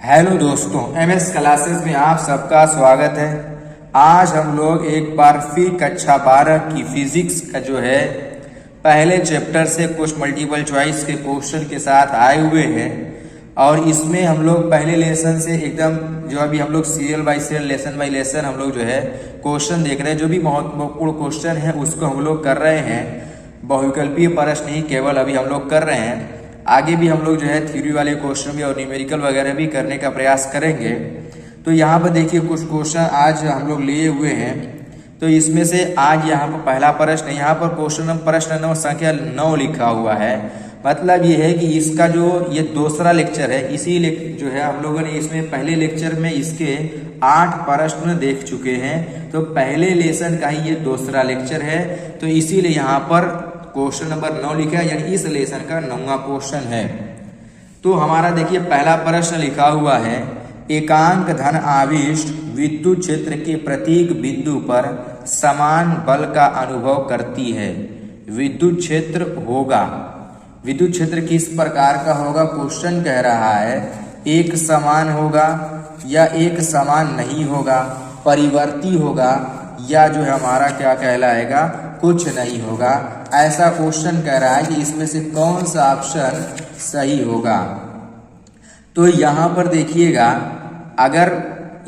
Hello दोस्तों, MS classes में आप सबका स्वागत है। आज हम लोग एक बार फिर कक्षा 12 की फिजिक्स का जो है पहले चैप्टर से कुछ मल्टीपल चॉइस के क्वेश्चन के साथ आए हुए हैं। और इसमें हम लोग पहले लेसन से एकदम जो अभी हम लोग serial bye serial lesson bye lesson हम लोग जो है क्वेश्चन देख रहे हैं। जो भी महत्वपूर्ण क्वेश्चन है उसको हम लोग कर रहे हैं। बहुविकल्पीय प्रश्न नहीं केवल अभी हम लोग कर रहे हैं। आगे भी हम लोग जो है थ्योरी वाले क्वेश्चन भी और न्यूमेरिकल वगैरह भी करने का प्रयास करेंगे। तो यहाँ पर देखिए कुछ क्वेश्चन आज हम लोग लिए हुए हैं। तो इसमें से आज यहाँ पर पहला प्रश्न, यहाँ पर प्रश्न नंबर संख्या 9 लिखा हुआ है। मतलब ये है कि इसका जो ये दूसरा लेक्चर है, इसी जो है हम लोगों ने इसमें पहले लेक्चर में इसके 8 प्रश्न देख चुके हैं। तो पहले लेसन का ही ये दूसरा लेक्चर है। तो इसीलिए यहाँ पर क्वेश्चन नंबर 9 लिखा है, यानी इस लेसन का 9वां क्वेश्चन है। तो हमारा देखिए पहला प्रश्न लिखा हुआ है, एकांक धन आवेश विद्युत क्षेत्र के प्रत्येक बिंदु पर समान बल का अनुभव करती है। विद्युत क्षेत्र होगा, विद्युत क्षेत्र किस प्रकार का होगा क्वेश्चन कह रहा है। एक समान होगा या एक समान नहीं होगा, परिवर्ती होगा या जो है हमारा क्या कहलाएगा कुछ नहीं होगा। ऐसा क्वेश्चन कह रहा है कि इसमें से कौन सा ऑप्शन सही होगा। तो यहाँ पर देखिएगा, अगर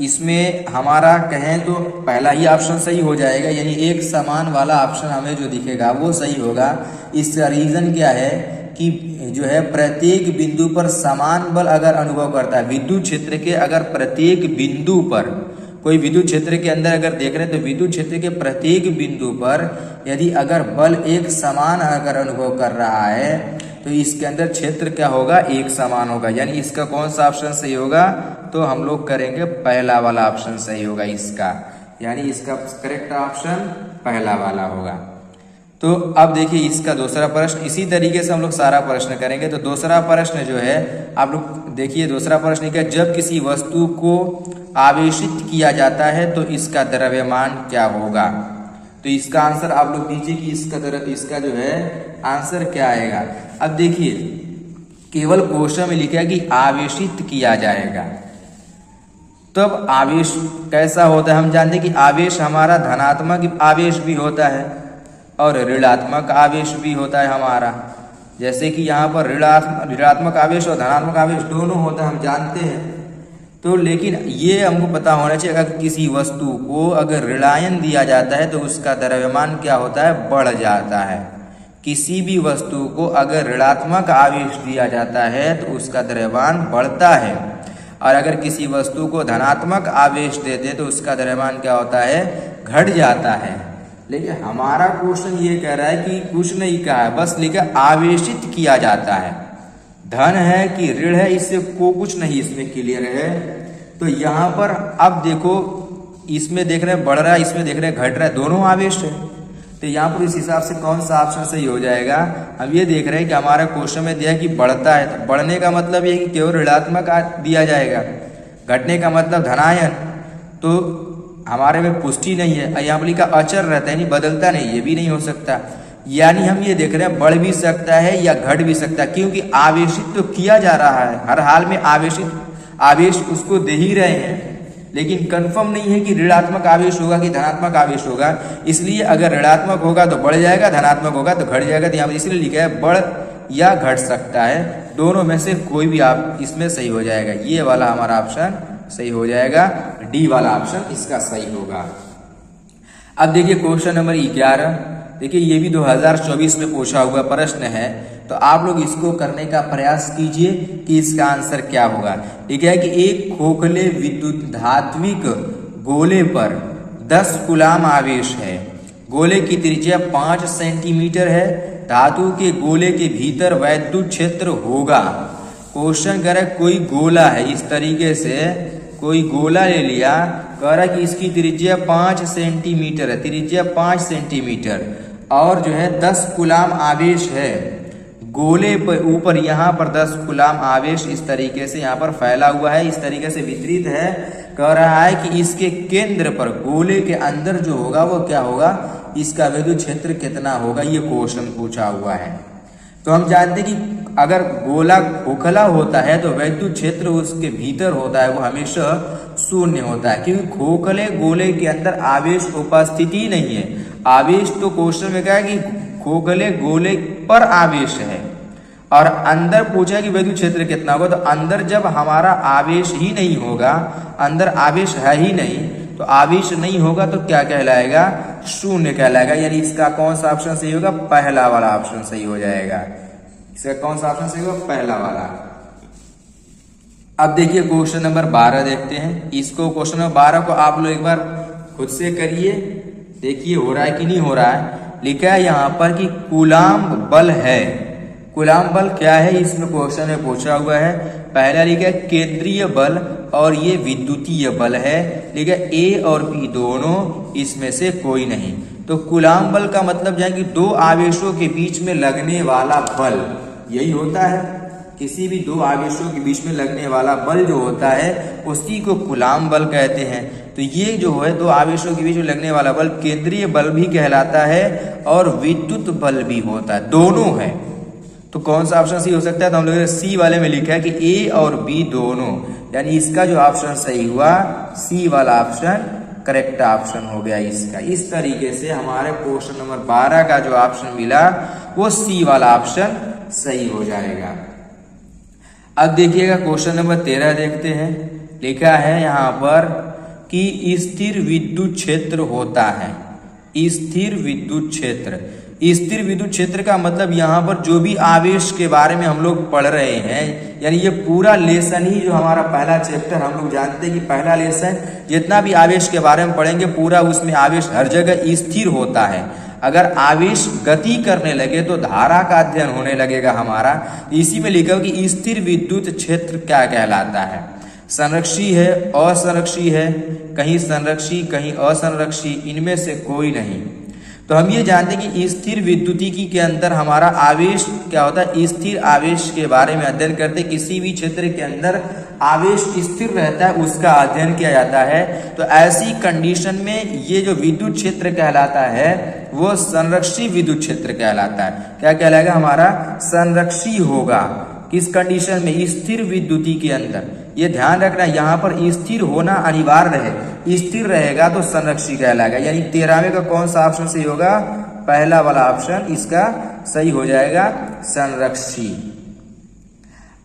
इसमें हमारा कहें तो पहला ही ऑप्शन सही हो जाएगा, यानी एक समान वाला ऑप्शन हमें जो दिखेगा वो सही होगा। इसका रीजन क्या है कि जो है प्रत्येक बिंदु पर समान बल अगर अनुभव करता है, विद्युत क्षेत्र के अगर प्रत्येक बिंदु पर, कोई विद्युत क्षेत्र के अंदर अगर देख रहे हैं तो विद्युत क्षेत्र के प्रत्येक बिंदु पर यदि अगर बल एक समान अगर अनुभव कर रहा है तो इसके अंदर क्षेत्र क्या होगा, एक समान होगा। यानी इसका कौन सा ऑप्शन सही होगा, तो हम लोग करेंगे पहला वाला ऑप्शन सही होगा इसका, यानी इसका करेक्ट ऑप्शन पहला वाला होगा। तो अब देखिए इसका दूसरा प्रश्न, इसी तरीके से हम लोग सारा प्रश्न करेंगे। तो दूसरा प्रश्न जो है आप लोग देखिए, दूसरा प्रश्न क्या, जब किसी वस्तु को आवेशित किया जाता है तो इसका द्रव्यमान क्या होगा। तो इसका आंसर आप लोग दीजिए कि इसका जो है आंसर क्या आएगा। अब देखिए केवल क्वेश्चन में लिखा है कि आवेशित किया जाएगा। तब आवेश कैसा होता है, हम जानते हैं कि आवेश हमारा धनात्मक आवेश भी होता है और ऋणात्मक आवेश भी होता है हमारा। जैसे कि यहाँ पर ऋणात्मक आवेश और धनात्मक आवेश दोनों होता है, हम जानते हैं। तो लेकिन ये हमको पता होना चाहिए, अगर किसी वस्तु को अगर ऋणायन दिया जाता है तो उसका द्रव्यमान क्या होता है, बढ़ जाता है। किसी भी वस्तु को अगर ऋणात्मक आवेश दिया जाता है तो उसका द्रव्यमान बढ़ता है, और अगर किसी वस्तु को धनात्मक आवेश देते तो उसका द्रव्यमान क्या होता है, घट जाता है। लेकिन हमारा क्वेश्चन ये कह रहा है कि कुछ नहीं कहा है, बस लिखा आवेशित किया जाता है। धन है कि ऋण है, इससे को कुछ नहीं इसमें क्लियर है। तो यहाँ पर अब देखो, इसमें देख रहे हैं बढ़ रहा है, इसमें देख रहे हैं घट रहा है, दोनों आवेश है। तो यहाँ पर इस हिसाब से कौन सा ऑप्शन सही हो जाएगा। अब ये देख रहे हैं कि हमारा क्वेश्चन में दिया कि बढ़ता है, तो बढ़ने का मतलब ये कि केवल ऋणात्मक दिया जाएगा, घटने का मतलब धनायन। तो हमारे में पुष्टि नहीं है, यहाँ पर लिखा अचर रहता है, यानी बदलता नहीं, ये भी नहीं हो सकता। यानी हम ये देख रहे हैं बढ़ भी सकता है या घट भी सकता है, क्योंकि आवेशित तो किया जा रहा है, हर हाल में आवेश उसको दे ही रहे हैं। लेकिन कंफर्म नहीं है कि ऋणात्मक आवेश होगा कि धनात्मक आवेश होगा। इसलिए अगर ऋणात्मक होगा तो बढ़ जाएगा, धनात्मक होगा तो घट जाएगा। तो यहाँ पर इसलिए लिखा है बढ़ या घट सकता है, दोनों में से कोई भी आप इसमें सही हो जाएगा। ये वाला हमारा ऑप्शन सही हो जाएगा, डी वाला ऑप्शन इसका सही होगा। अब देखिए क्वेश्चन नंबर 11, देखिए ये भी 2024 में पूछा हुआ प्रश्न है। तो आप लोग इसको करने का प्रयास कीजिए कि इसका आंसर क्या होगा। ठीक है कि एक खोखले विद्युत धात्विक गोले पर 10 कूलाम आवेश है। गोले की त्रिज्या 5 सेंटीमीटर है। धातु के गोले के भीतर वैद्युत क्षेत्र होगा। क्वेश्चन कह रहा है कोई गोला है, इस तरीके से कोई गोला ले लिया, कह रहा है कि इसकी त्रिज्या 5 सेंटीमीटर है, त्रिज्या 5 सेंटीमीटर और जो है 10 कूलाम आवेश है। गोले पर ऊपर यहाँ पर 10 कूलाम आवेश इस तरीके से यहाँ पर फैला हुआ है, इस तरीके से वितरित है। कह रहा है कि इसके केंद्र पर गोले के अंदर जो होगा वो क्या होगा, इसका विद्युत क्षेत्र कितना होगा, ये क्वेश्चन पूछा हुआ है। तो हम जानते हैं कि अगर गोला खोखला होता है तो वैद्युत क्षेत्र उसके भीतर होता है वो हमेशा शून्य होता है, क्योंकि खोखले गोले के अंदर आवेश उपस्थिति नहीं है। आवेश तो क्वेश्चन में क्या है कि खोखले गोले पर आवेश है, और अंदर पूछा कि वैद्युत क्षेत्र कितना होगा, तो अंदर जब हमारा आवेश ही नहीं होगा, अंदर आवेश है ही नहीं, तो आवेश नहीं होगा तो क्या कहलाएगा, शून्य कहलाएगा। यानी इसका कौन सा ऑप्शन सही होगा, पहला वाला ऑप्शन सही हो जाएगा। इसका कौन सा ऑप्शन सही होगा, पहला वाला। अब देखिए क्वेश्चन नंबर 12 देखते हैं। इसको क्वेश्चन नंबर 12 को आप लोग एक बार खुद से करिए, देखिए हो रहा है कि नहीं हो रहा है। लिखा है यहाँ पर कि कूलाम्ब बल है। कूलाम्ब बल क्या है, इसमें क्वेश्चन में पूछा हुआ है। पहला लिखा है केंद्रीय बल और ये विद्युतीय बल है। लिखा है ए और बी दोनों, इसमें से कोई नहीं। तो कूलाम्ब बल का मतलब है कि दो आवेशों के बीच में लगने वाला बल, यही होता है। किसी भी दो आवेशों के बीच में लगने वाला बल जो होता है उसी को कूलाम्ब बल कहते हैं। तो ये जो है दो आवेशों के बीच में लगने वाला बल केंद्रीय बल भी कहलाता है और विद्युत बल भी होता है, दोनों है। तो कौन सा ऑप्शन सही हो सकता है, तो हम लोग सी वाले में लिखा है कि ए और बी दोनों, यानी इसका जो ऑप्शन सही हुआ सी वाला ऑप्शन करेक्ट ऑप्शन हो गया इसका। इस तरीके से हमारे क्वेश्चन नंबर 12 का जो ऑप्शन मिला वो सी वाला ऑप्शन सही हो जाएगा। अब देखिएगा क्वेश्चन नंबर 13 देखते हैं। लिखा है यहाँ पर कि स्थिर विद्युत क्षेत्र होता है। स्थिर विद्युत क्षेत्र, स्थिर विद्युत क्षेत्र का मतलब यहाँ पर जो भी आवेश के बारे में हम लोग पढ़ रहे हैं, यानी ये पूरा लेसन ही जो हमारा पहला चैप्टर, हम लोग जानते हैं कि पहला लेसन जितना भी आवेश के बारे में पढ़ेंगे पूरा उसमें आवेश हर जगह स्थिर होता है। अगर आवेश गति करने लगे तो धारा का अध्ययन होने लगेगा हमारा। इसी में लिखा हो कि स्थिर विद्युत क्षेत्र क्या कहलाता है। संरक्षी है, असंरक्षी है, कहीं संरक्षी कहीं असंरक्षी, इनमें से कोई नहीं। तो हम ये जानते हैं कि स्थिर विद्युतिकी के अंदर हमारा आवेश क्या होता है, स्थिर आवेश के बारे में अध्ययन करते। किसी भी क्षेत्र के अंदर आवेश स्थिर रहता है उसका अध्ययन किया जाता है। तो ऐसी कंडीशन में ये जो विद्युत क्षेत्र कहलाता है वो संरक्षी विद्युत क्षेत्र कहलाता है। क्या कहलाएगा, हमारा संरक्षी होगा। किस कंडीशन में, स्थिर विद्युती के अंदर। ये ध्यान रखना, यहाँ पर स्थिर होना अनिवार्य है, स्थिर रहेगा तो संरक्षी कहलाएगा। यानी 13वें का कौन सा ऑप्शन सही होगा, पहला वाला ऑप्शन इसका सही हो जाएगा, संरक्षी।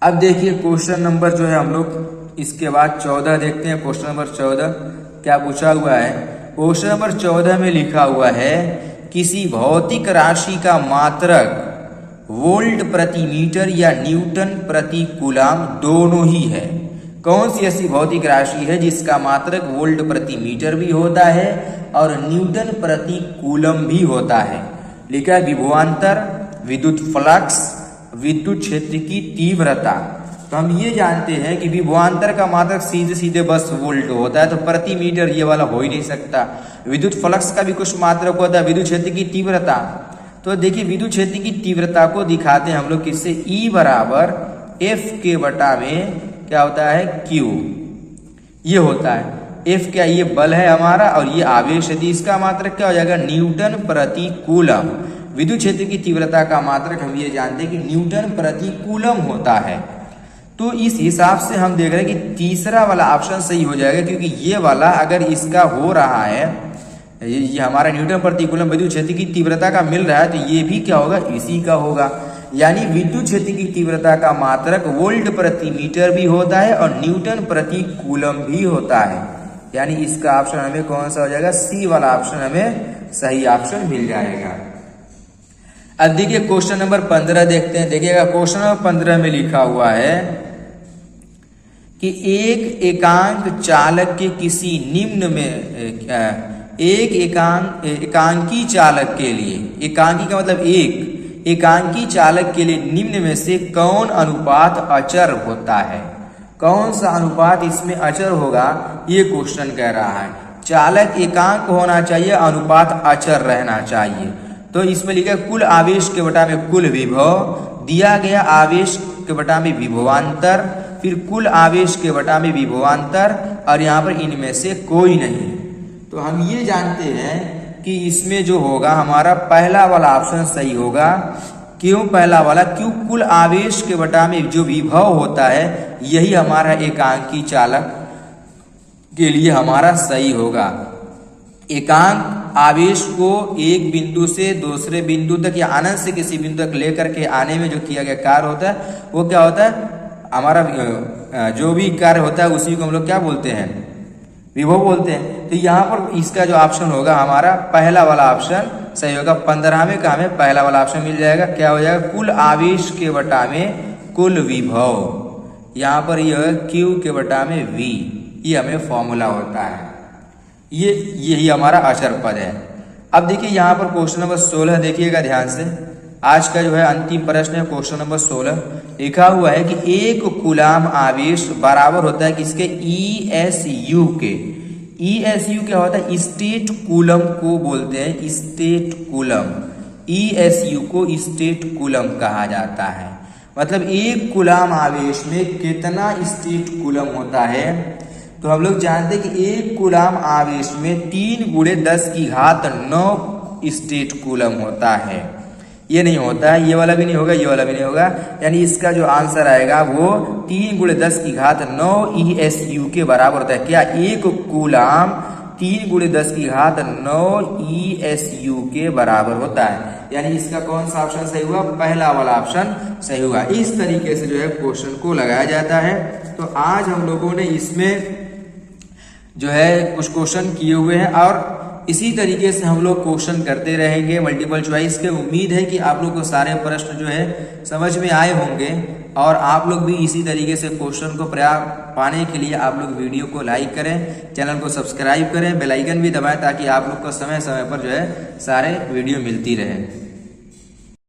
अब देखिए क्वेश्चन नंबर जो है हम लोग इसके बाद 14 देखते हैं। क्वेश्चन नंबर 14 क्या पूछा हुआ है। क्वेश्चन नंबर 14 में लिखा हुआ है किसी भौतिक राशि का मात्रक वोल्ट प्रति मीटर या न्यूटन प्रति कूलम दोनों ही है। कौन सी ऐसी भौतिक राशि है जिसका मात्रक वोल्ट प्रति मीटर भी होता है और न्यूटन प्रति कूलम भी होता है। लिखा है विभवांतर, विद्युत फ्लक्स, विद्युत क्षेत्र की तीव्रता। तो हम ये जानते हैं कि विभवांतर का मात्रक सीधे सीधे बस वोल्ट होता है, तो प्रति मीटर ये वाला हो ही नहीं सकता। विद्युत फ्लक्स का भी कुछ मात्रक होता है, विद्युत क्षेत्र की तीव्रता। तो देखिए विद्युत क्षेत्र की तीव्रता को दिखाते हैं हम लोग किससे, E बराबर F के बटा में क्या होता है, Q। ये होता है F क्या, ये बल है हमारा और ये आवेश है। इसका मात्रक क्या हो जाएगा, न्यूटन प्रति कूलम। विद्युत क्षेत्र की तीव्रता का मात्रक हम ये जानते हैं कि न्यूटन प्रति कूलम होता है। तो इस हिसाब से हम देख रहे हैं कि तीसरा वाला ऑप्शन सही हो जाएगा, क्योंकि ये वाला अगर इसका हो रहा है, ये हमारा न्यूटन प्रति कूलम विद्युत क्षेत्र की तीव्रता का मिल रहा है, तो ये भी क्या होगा, इसी का होगा। यानी विद्युत क्षेत्र की तीव्रता का मात्रक वोल्ट प्रति मीटर भी होता है और न्यूटन प्रति कूलम भी होता है। यानी इसका ऑप्शन हमें कौन सा हो जाएगा, सी वाला ऑप्शन हमें सही ऑप्शन मिल जाएगा। अब देखिए क्वेश्चन नंबर 15 देखते हैं। देखिएगा क्वेश्चन नंबर 15 में लिखा हुआ है कि एक एकांक चालक के किसी निम्न में एक एकांकी चालक के लिए, एकांकी का मतलब एक, एकांकी चालक के लिए निम्न में से कौन अनुपात अचर होता है। कौन सा अनुपात इसमें अचर होगा, ये क्वेश्चन कह रहा है। चालक एकांक होना चाहिए, अनुपात अचर रहना चाहिए। तो इसमें लिखा कुल आवेश के बटा में कुल विभव, दिया गया आवेश के बटा में विभवांतर, फिर कुल आवेश के बटा में विभवांतर, और यहाँ पर इनमें से कोई नहीं। तो हम ये जानते हैं कि इसमें जो होगा हमारा पहला वाला ऑप्शन सही होगा, क्यों पहला वाला, क्यों कुल आवेश के बटा में जो विभव होता है यही हमारा एकांकी चालक के लिए हमारा सही होगा। एकांक आवेश को एक बिंदु से दूसरे बिंदु तक या अनंत से किसी बिंदु तक लेकर के आने में जो किया गया कार्य होता है वो क्या होता है, हमारा जो भी कार्य होता है उसी को हम लोग क्या बोलते हैं, विभव बोलते हैं। तो यहाँ पर इसका जो ऑप्शन होगा हमारा पहला वाला ऑप्शन सही होगा। 15वें का हमें पहला वाला ऑप्शन मिल जाएगा, क्या हो जाएगा, कुल आवेश के बटा में कुल विभव। यहाँ पर यह Q के बटा में V, ये हमें फॉर्मूला होता है, यही हमारा अचर पद है। अब देखिए यहाँ पर क्वेश्चन नंबर 16 देखिएगा ध्यान से। आज का जो है अंतिम प्रश्न है क्वेश्चन नंबर 16। लिखा हुआ है कि एक कूलाम आवेश बराबर होता है किसके, ESU के। ESU क्या होता है, स्टेट कूलम को बोलते हैं, स्टेट कूलम। ESU को स्टेट कूलम कहा जाता है। मतलब एक कूलाम आवेश में कितना स्टेट कूलम होता है, तो हम लोग जानते हैं कि एक कूलाम आवेश में 3 × 10⁹ स्टेट कूलम होता है। ये नहीं होता है, ये वाला भी नहीं होगा, ये वाला भी नहीं होगा, यानी इसका जो आंसर आएगा वो 3 × 10⁹ ESU के बराबर होता है। क्या, एक कूलाम 3 × 10⁹ ESU के बराबर होता है। यानी इसका कौन सा ऑप्शन सही हुआ, पहला वाला ऑप्शन सही हुआ। इस तरीके से जो है क्वेश्चन को लगाया जाता है। तो आज हम लोगों ने इसमें जो है कुछ क्वेश्चन किए हुए हैं और इसी तरीके से हम लोग क्वेश्चन करते रहेंगे मल्टीपल चॉइस के। उम्मीद है कि आप लोग को सारे प्रश्न जो है समझ में आए होंगे और आप लोग भी इसी तरीके से क्वेश्चन को पाने के लिए आप लोग वीडियो को लाइक करें, चैनल को सब्सक्राइब करें, बेल आइकन भी दबाएं ताकि आप लोग को समय समय पर जो है सारे वीडियो मिलती रहे।